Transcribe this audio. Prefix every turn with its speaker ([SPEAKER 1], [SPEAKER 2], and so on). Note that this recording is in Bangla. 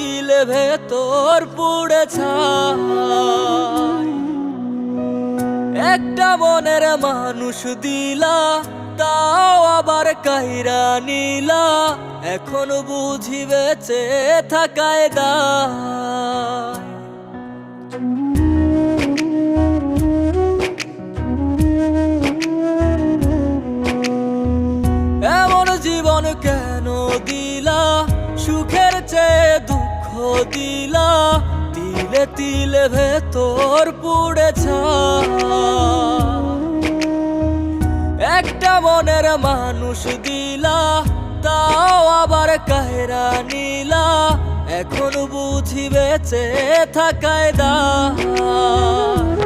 [SPEAKER 1] তিলে ভেতর পুড়ে ছাই। একটা মনের মানুষ দিলা, তাও আবার কাইরা নিলা, এখন বুঝি বেঁচে থাকায় দায়। এমন জীবন কেন দিলা, সুখের চেয়ে দুঃখ দিলা, তিলে তিলে ভেতর পুড়ে ছাই। একটা মনের মানুষ দিলা, তাও আবার কাহেরা নিলা, এখন বুঝি বেঁচে থাকায় দায়।